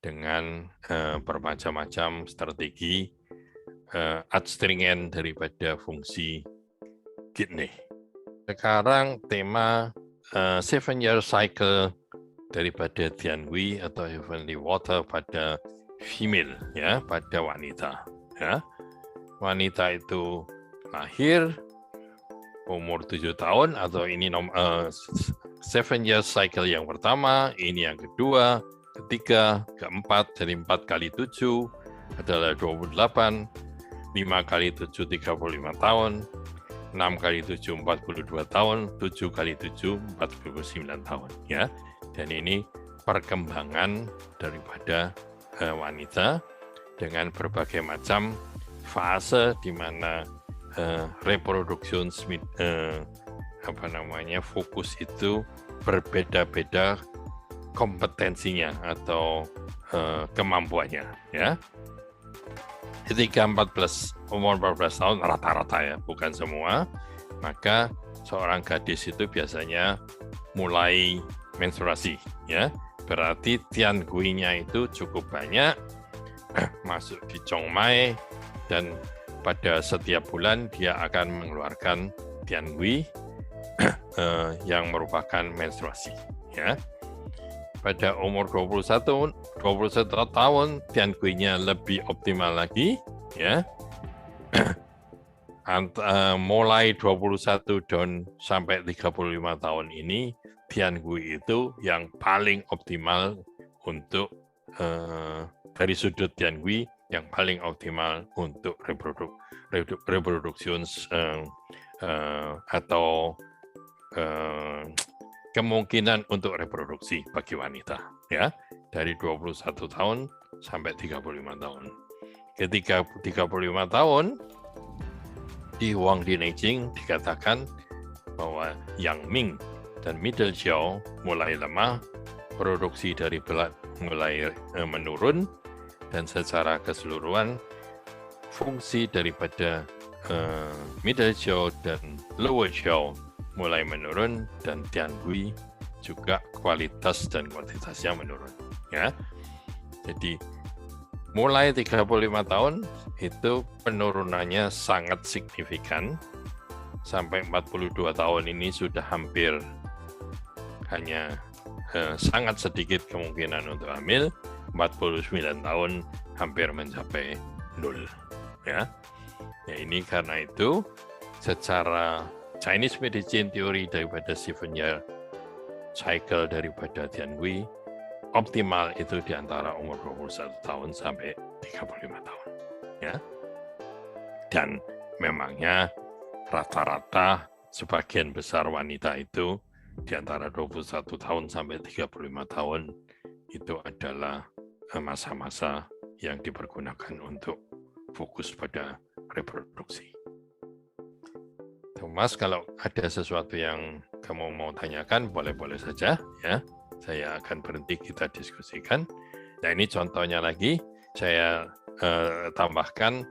Dengan bermacam-macam strategi adstringen daripada fungsi kidney. Sekarang tema 7-year cycle daripada Tianhui atau Heavenly Water pada female, ya, pada wanita. Ya. Wanita itu lahir umur 7 tahun atau ini 7-year cycle yang pertama, ini yang kedua, ketiga, keempat, dari 4 kali 7 adalah 28, 5 kali 7 35 tahun, 6 kali 7 42 tahun, 7 kali 7 49 tahun, ya. Dan ini perkembangan daripada wanita dengan berbagai macam fase di mana reproduksi fokus itu berbeda-beda kompetensinya atau kemampuannya, ya. Ketika umur 14 tahun rata-rata, ya, bukan semua, maka seorang gadis itu biasanya mulai menstruasi, ya. Berarti Tianhui-nya itu cukup banyak masuk di Chongmai, dan pada setiap bulan dia akan mengeluarkan Tianhui yang merupakan menstruasi, ya. Pada umur 21 tahun, Tianhui-nya lebih optimal lagi, ya. Mulai 21 dan sampai 35 tahun ini, Tianhui itu yang paling optimal untuk dari sudut Tianhui yang paling optimal untuk reproduksi atau kemungkinan untuk reproduksi bagi wanita, ya, dari 21 tahun sampai 35 tahun. Ketika 35 tahun, di Huang di Neijing dikatakan bahwa Yang Ming dan Middle Xiao mulai lemah, produksi dari belat mulai menurun, dan secara keseluruhan fungsi daripada Middle Xiao dan Lower Xiao mulai menurun, dan Tianhui juga kualitas dan kuantitasnya menurun, ya. Jadi mulai 35 tahun itu penurunannya sangat signifikan. Sampai 42 tahun ini sudah hampir hanya sangat sedikit kemungkinan untuk hamil. 49 tahun hampir mencapai 0, ya. Ya, ini karena itu secara Chinese medicine teori daripada 7-year cycle daripada Tianhui optimal itu di antara umur 21 tahun sampai 35 tahun, ya. Dan memangnya rata-rata sebagian besar wanita itu di antara 21 tahun sampai 35 tahun itu adalah masa-masa yang dipergunakan untuk fokus pada reproduksi. Mas, kalau ada sesuatu yang kamu mau tanyakan, boleh-boleh saja, ya. Saya akan berhenti, kita diskusikan. Nah, ini contohnya lagi, saya tambahkan,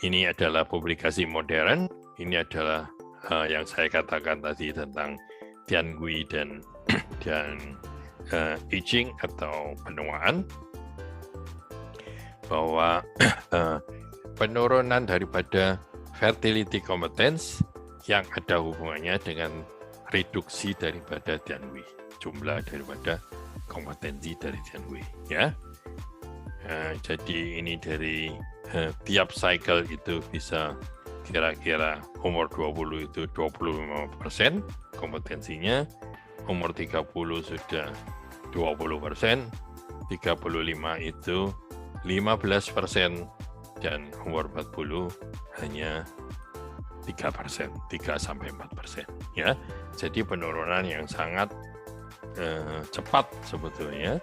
ini adalah publikasi modern, ini adalah yang saya katakan tadi tentang Tianhui dan aging atau penuaan, bahwa penurunan daripada fertility competence yang ada hubungannya dengan reduksi daripada Tianhui, jumlah daripada kompetensi dari Tianhui, ya. Jadi ini dari tiap cycle itu bisa kira-kira umur 20 itu 25% kompetensinya, umur 30 sudah 20%, 35 itu 15% dan umur 40 hanya 3%, 3-4%. Ya, jadi penurunan yang sangat cepat sebetulnya,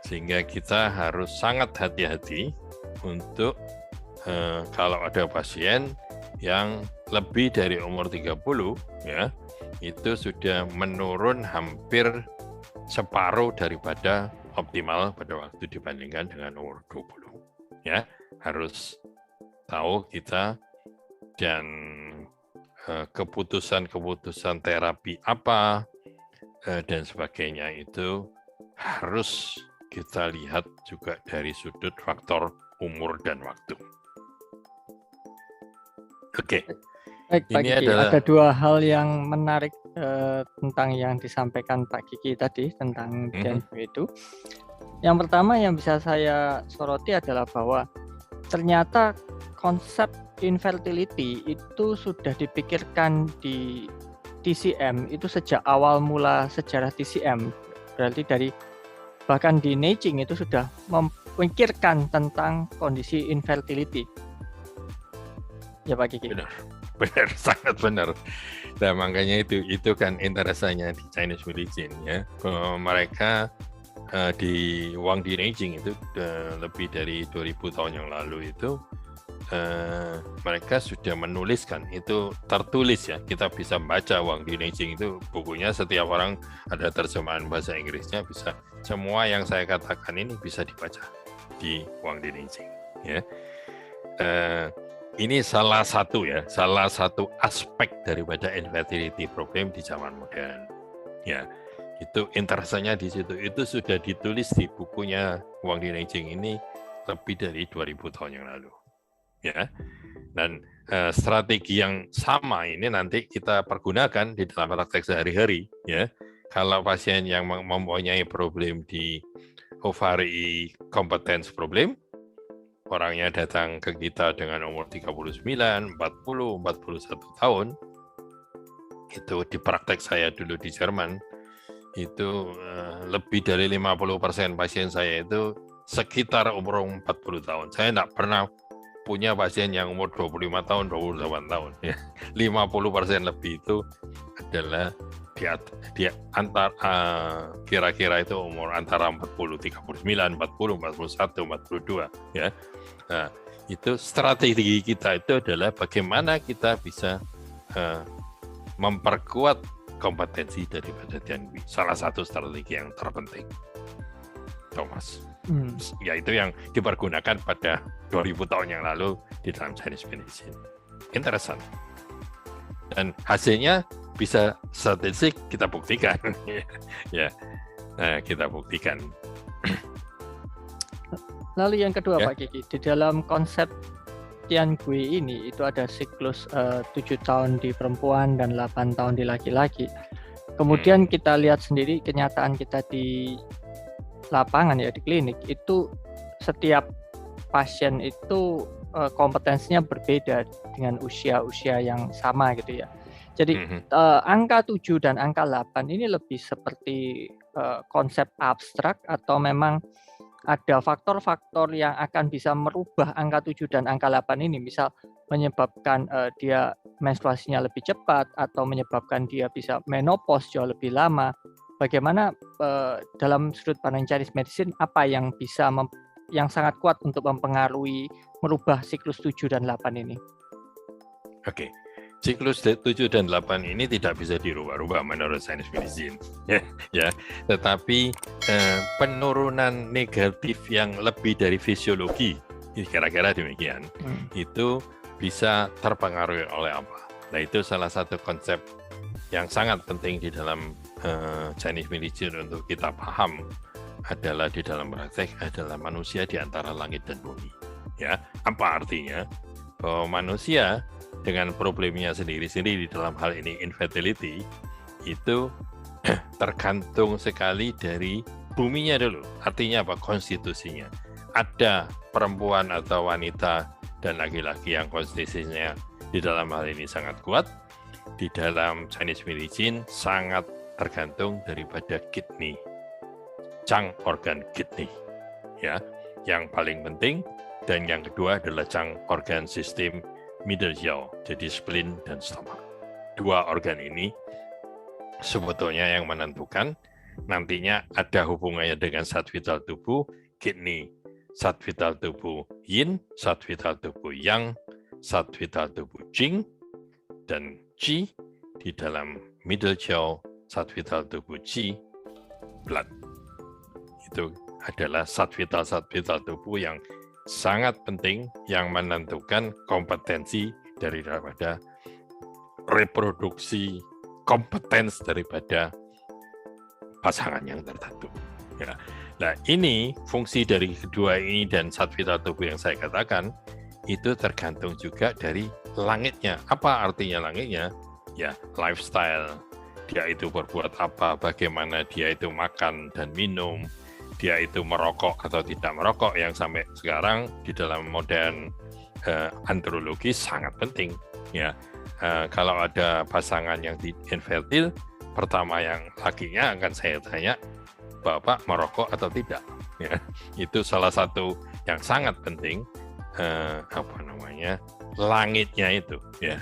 sehingga kita harus sangat hati-hati untuk kalau ada pasien yang lebih dari umur 30, ya, itu sudah menurun hampir separuh daripada optimal pada waktu dibandingkan dengan umur 20. Ya, harus tahu kita, dan keputusan-keputusan terapi apa dan sebagainya itu harus kita lihat juga dari sudut faktor umur dan waktu. Oke. Baik, Pak Kiki, ada dua hal yang menarik tentang yang disampaikan Pak Kiki tadi tentang DNB itu. Yang pertama yang bisa saya soroti adalah bahwa ternyata konsep infertility itu sudah dipikirkan di TCM itu sejak awal mula sejarah TCM. Berarti dari bahkan di Neijing itu sudah memikirkan tentang kondisi infertility. Ya Pak Kiki. Benar, sangat benar. Nah, makanya itu kan interesannya di Chinese medicine, ya. Mereka di Wang Di Neijing itu lebih dari 2000 tahun yang lalu itu mereka sudah menuliskan, itu tertulis ya, kita bisa baca Wang Di Neijing itu bukunya, setiap orang ada terjemahan bahasa Inggrisnya, bisa, semua yang saya katakan ini bisa dibaca di Wang Di Neijing, ya. Ini salah satu aspek daripada infertility problem di zaman modern, ya. Itu interesannya di situ, itu sudah ditulis di bukunya Wang Di Neijing ini lebih dari 2000 tahun yang lalu, ya. Dan strategi yang sama ini nanti kita pergunakan di dalam praktek sehari-hari, ya. Kalau pasien yang mempunyai problem di ovary competence problem, orangnya datang ke kita dengan umur 39, 40, 41 tahun, itu di praktek saya dulu di Jerman, itu lebih dari 50% pasien saya itu sekitar umur 40 tahun. Saya tidak pernah punya pasien yang umur 25 tahun, 28 tahun. Ya. 50% lebih itu adalah di antar kira-kira itu umur antara 40, 39, 40, 41, 42. Ya. Nah, itu strategi kita itu adalah bagaimana kita bisa memperkuat kompetensi daripada DNB. Salah satu strategi yang terpenting, Thomas. Yaitu yang dipergunakan pada 2000 tahun yang lalu di dalam Chinese medicine. Interesting. Dan hasilnya bisa statistik kita buktikan. Ya, nah, kita buktikan. Lalu yang kedua, ya, Pak Kiki, di dalam konsep Tiangui ini itu ada siklus 7 tahun di perempuan dan 8 tahun di laki-laki. Kemudian kita lihat sendiri kenyataan kita di lapangan, ya, di klinik, itu setiap pasien itu kompetensinya berbeda dengan usia-usia yang sama gitu ya. Jadi angka 7 dan angka 8 ini lebih seperti konsep abstrak, atau memang ada faktor-faktor yang akan bisa merubah angka 7 dan angka 8 ini, misal menyebabkan dia menstruasinya lebih cepat atau menyebabkan dia bisa menopause jauh lebih lama. Bagaimana dalam sudut pandang Chinese medicine, apa yang bisa yang sangat kuat untuk mempengaruhi merubah siklus 7 dan 8 ini? Oke. Siklus 7 dan 8 ini tidak bisa dirubah-rubah menurut Chinese medicine, ya. Tetapi penurunan negatif yang lebih dari fisiologi, kira-kira demikian, itu bisa terpengaruhi oleh apa? Nah, itu salah satu konsep yang sangat penting di dalam Chinese medicine untuk kita paham, adalah di dalam praktek adalah manusia di antara langit dan bumi. Ya, apa artinya? Bahwa manusia dengan problemnya sendiri-sendiri di dalam hal ini infertility itu tergantung sekali dari buminya dulu. Artinya apa? Konstitusinya. Ada perempuan atau wanita dan laki-laki yang konstitusinya di dalam hal ini sangat kuat. Di dalam Chinese medicine sangat tergantung daripada kidney, organ kidney, ya. Yang paling penting, dan yang kedua adalah organ sistem middle yaw, jadi spleen dan stomach. Dua organ ini sebetulnya yang menentukan nantinya ada hubungannya dengan zat vital tubuh, kidney, zat vital tubuh yin, zat vital tubuh yang, zat vital tubuh jing, dan qi di dalam middle yaw, zat vital tubuh qi, blood. Itu adalah zat vital tubuh yang sangat penting yang menentukan kompetensi daripada reproduksi, kompetens daripada pasangan yang tertentu. Ya. Nah, ini fungsi dari kedua ini dan zat vital tubuh yang saya katakan itu tergantung juga dari langitnya. Apa artinya langitnya? Ya, lifestyle. Dia itu berbuat apa, bagaimana dia itu makan dan minum, dia itu merokok atau tidak merokok, yang sampai sekarang di dalam modern andrologi sangat penting. Ya, kalau ada pasangan yang infertil, pertama yang lakinya akan saya tanya, Bapak merokok atau tidak? Ya, itu salah satu yang sangat penting. Langitnya itu, ya,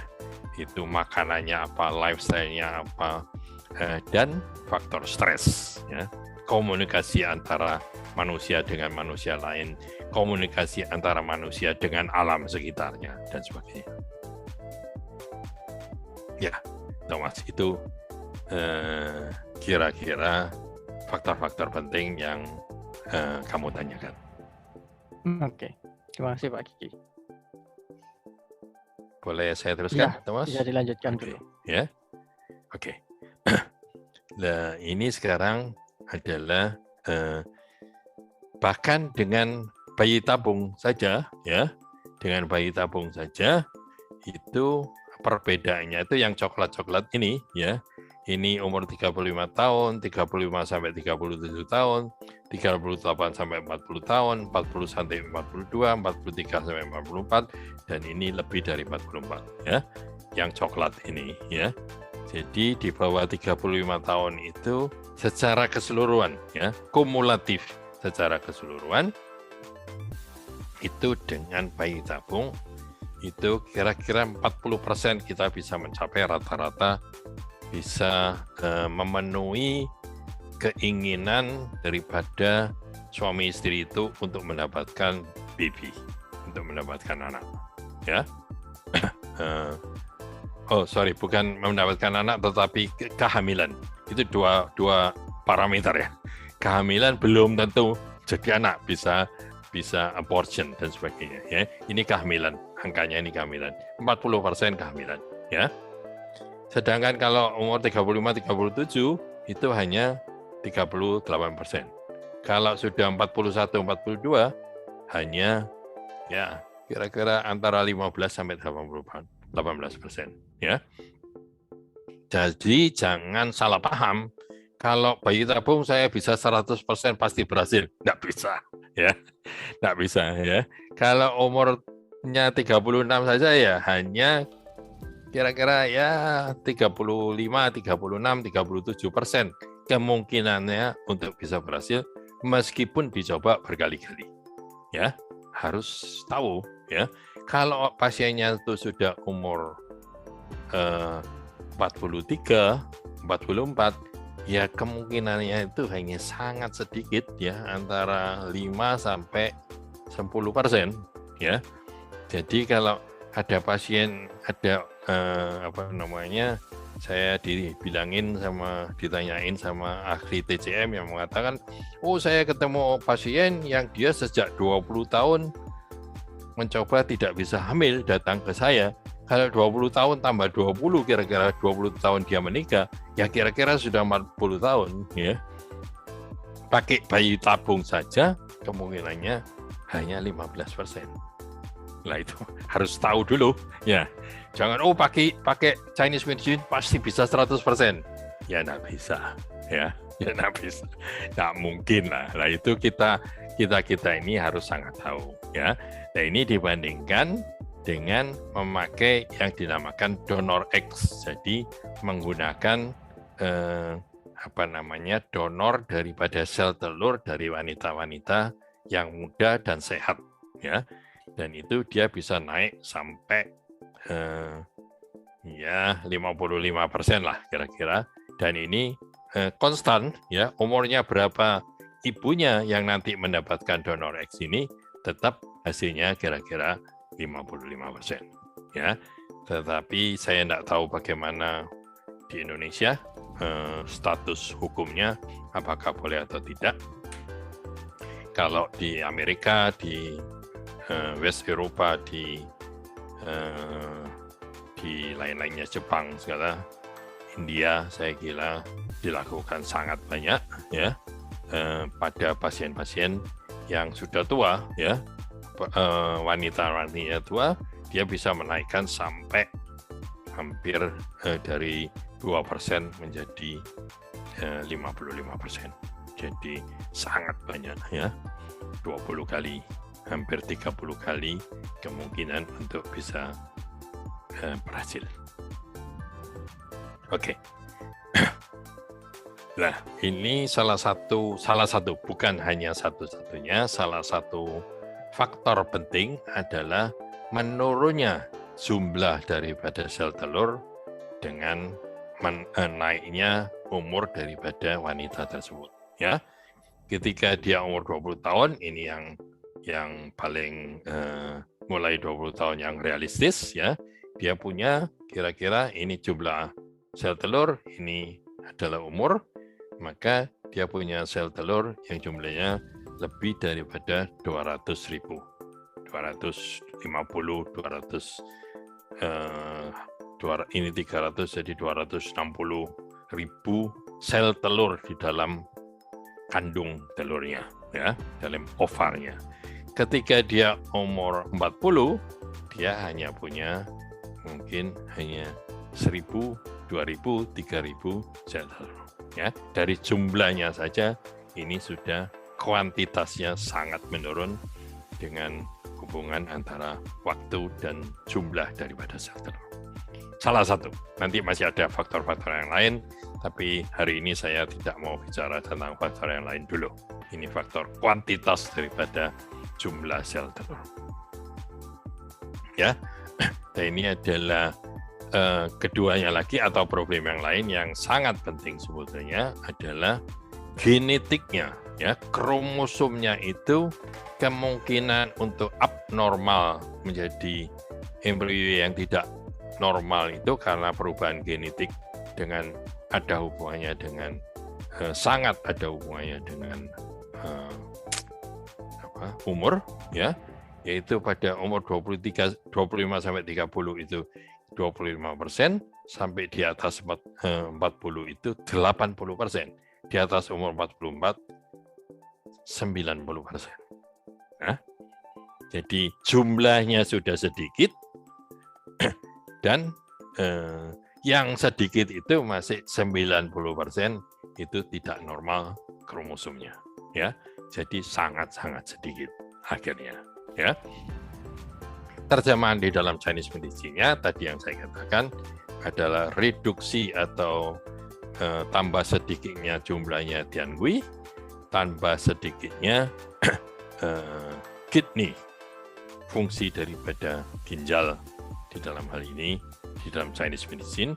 itu makanannya apa, lifestyle-nya apa, dan faktor stres, ya, komunikasi antara manusia dengan manusia lain, komunikasi antara manusia dengan alam sekitarnya, dan sebagainya. Ya, Thomas, itu kira-kira faktor-faktor penting yang kamu tanyakan. Oke, terima kasih Pak Kiki. Boleh saya teruskan, Ya, Thomas? bisa dilanjutkan dulu. Ya, oke. Nah, ini sekarang adalah bahkan dengan bayi tabung saja, ya, dengan bayi tabung saja itu perbedaannya itu yang coklat-coklat ini, ya. Ini umur 35 tahun, 35 sampai 37 tahun, 38 sampai 40 tahun, 40 sampai 42, 43 sampai 44, dan ini lebih dari 44, ya. Yang coklat ini, ya. Jadi di bawah 35 tahun itu secara keseluruhan, ya, kumulatif secara keseluruhan itu dengan bayi tabung itu kira-kira 40% kita bisa mencapai rata-rata bisa memenuhi keinginan daripada suami istri itu untuk mendapatkan baby, untuk mendapatkan anak, ya. Bukan mendapatkan anak, tetapi kehamilan. Itu dua parameter, ya. Kehamilan belum tentu jadi anak, bisa abortion dan sebagainya, ya. Ini kehamilan, angkanya ini kehamilan. 40% kehamilan, ya. Sedangkan kalau umur 35-37 itu hanya 38%. Kalau sudah 41-42 hanya ya kira-kira antara 15 sampai 18%, ya. Jadi jangan salah paham. Kalau bayi tabung saya bisa 100% pasti berhasil. Nggak bisa, ya. Nggak bisa, ya. Kalau umurnya 36 saja ya hanya kira-kira ya 35, 36, 37% kemungkinannya untuk bisa berhasil meskipun dicoba berkali-kali. Ya, harus tahu, ya. Kalau pasiennya itu sudah umur 43, 44, ya kemungkinannya itu hanya sangat sedikit, ya, antara 5 sampai 10%, ya. Jadi kalau ada pasien ada saya ditanyain sama ahli TCM yang mengatakan, saya ketemu pasien yang dia sejak 20 tahun mencoba tidak bisa hamil, datang ke saya. Kalau 20 tahun tambah 20, kira-kira 20 tahun dia menikah, ya kira-kira sudah 40 tahun, ya. Pakai bayi tabung saja kemungkinannya hanya 15%. Nah, itu harus tahu dulu, ya. Jangan pakai Chinese medicine pasti bisa 100%. Ya enggak bisa, ya. Ya enggak bisa. Enggak mungkin lah. Nah, itu kita ini harus sangat tahu, ya. Nah, ini dibandingkan dengan memakai yang dinamakan donor X. Jadi menggunakan donor daripada sel telur dari wanita-wanita yang muda dan sehat, ya. Dan itu dia bisa naik sampai ya 55% lah kira-kira. Dan ini konstan, ya, umurnya berapa ibunya yang nanti mendapatkan donor X ini tetap hasilnya kira-kira 55%, ya. Tetapi saya tidak tahu bagaimana di Indonesia status hukumnya, apakah boleh atau tidak. Kalau di Amerika, di West Eropa, di lain-lainnya, Jepang segala, India, saya kira dilakukan sangat banyak, ya, pada pasien-pasien yang sudah tua, ya, wanita-wanita tua, dia bisa menaikkan sampai hampir dari 2% menjadi 55%. Jadi sangat banyak, ya, 20 kali, hampir 30 kali kemungkinan untuk bisa berhasil. Oke. Nah, ini salah satu, bukan hanya satu-satunya, salah satu faktor penting adalah menurunnya jumlah daripada sel telur dengan naiknya umur daripada wanita tersebut, ya. Ketika dia umur 20 tahun, ini yang paling mulai 20 tahun yang realistis, ya. Dia punya kira-kira ini jumlah sel telur, ini adalah umur, maka dia punya sel telur yang jumlahnya lebih daripada 200.000. 250, 200, ini 300, jadi 260.000 sel telur di dalam kandung telurnya, ya, dalam ovarnya. Ketika dia umur 40, dia hanya punya mungkin hanya 1.000, 2.000, 3.000 sel telur. Ya, dari jumlahnya saja ini sudah kuantitasnya sangat menurun dengan hubungan antara waktu dan jumlah daripada sel telur. Salah satu, nanti masih ada faktor-faktor yang lain, tapi hari ini saya tidak mau bicara tentang faktor yang lain dulu. Ini faktor kuantitas daripada jumlah sel telur. Ya, dan ini adalah keduanya lagi, atau problem yang lain yang sangat penting sebetulnya adalah genetiknya, ya, kromosomnya itu kemungkinan untuk abnormal menjadi embrio yang tidak normal itu karena perubahan genetik dengan ada hubungannya dengan sangat ada hubungannya dengan umur, ya, yaitu pada umur 25 sampai 30 itu 25%, sampai di atas 40 itu 80%, di atas umur 44 90%. Nah, jadi jumlahnya sudah sedikit dan yang sedikit itu masih 90% itu tidak normal kromosomnya, ya. Jadi sangat-sangat sedikit akhirnya, ya. Terjemahan di dalam Chinese medicine-nya tadi yang saya katakan adalah reduksi atau tambah sedikitnya jumlahnya Tiangui, tambah sedikitnya kidney, fungsi daripada ginjal di dalam hal ini di dalam Chinese medicine.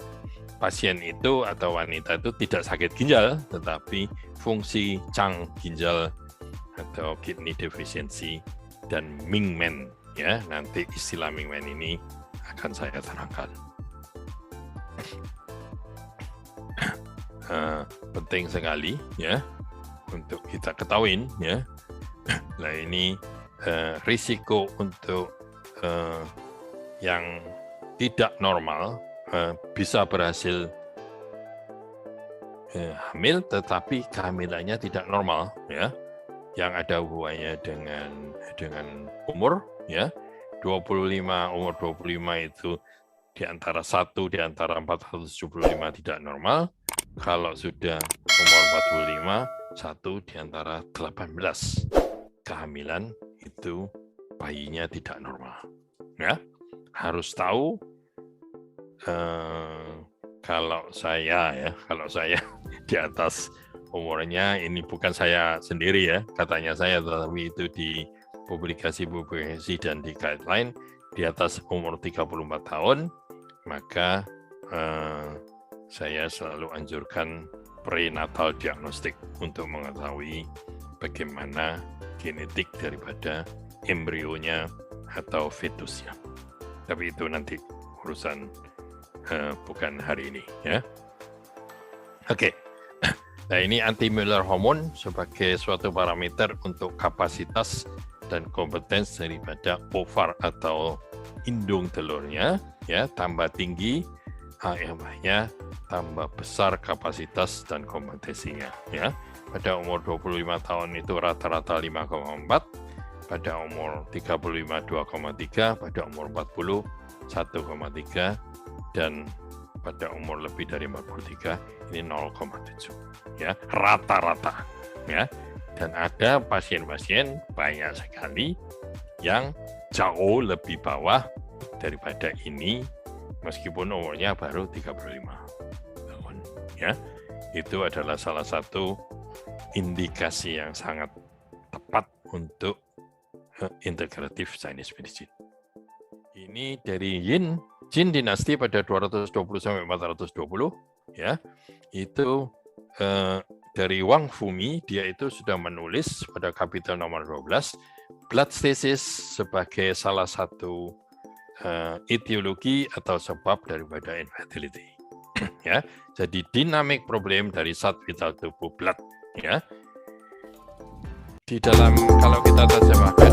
Pasien itu atau wanita itu tidak sakit ginjal, tetapi fungsi cang ginjal atau kidney deficiency dan Mingmen. Ya, nanti istilah Mingmen ini akan saya terangkan. Penting sekali, ya, untuk kita ketahuin, ya. Nah, ini risiko untuk yang tidak normal bisa berhasil hamil, tetapi kehamilannya tidak normal, ya, yang ada hubungannya dengan umur, ya. 25, umur 25 itu di antara 1 di antara 475 tidak normal. Kalau sudah umur 45, 1 di antara 18 kehamilan itu bayinya tidak normal, ya. Harus tahu, kalau saya di atas umurnya ini bukan saya sendiri ya, katanya saya, tetapi itu di publikasi dan di guideline di atas umur 34 tahun, maka saya selalu anjurkan prenatal diagnostik untuk mengetahui bagaimana genetik daripada embrionya atau fetusnya. Tapi itu nanti urusan bukan hari ini ya. Oke. Nah, ini anti-Müller hormone sebagai suatu parameter untuk kapasitas dan kompetens daripada ovar atau indung telurnya ya, tambah tinggi HMH-nya, tambah besar kapasitas dan kompetensinya ya. Pada umur 25 tahun itu rata-rata 5,4, pada umur 35 2,3, pada umur 40 1,3, dan pada umur lebih dari 43 ini 0,7 ya, rata-rata ya. Dan ada pasien-pasien banyak sekali yang jauh lebih bawah daripada ini meskipun umurnya baru 35 tahun ya. Itu adalah salah satu indikasi yang sangat tepat untuk integrative Chinese medicine. Ini dari Jin dinasti pada 220 sampai 420 ya. Itu dari Wang Fumi, dia itu sudah menulis pada kapitel nomor 12 blood stasis sebagai salah satu etiologi atau sebab daripada infertility. Ya, jadi dynamic problem dari zat vital tubuh blood ya. Di dalam, kalau kita terjemahkan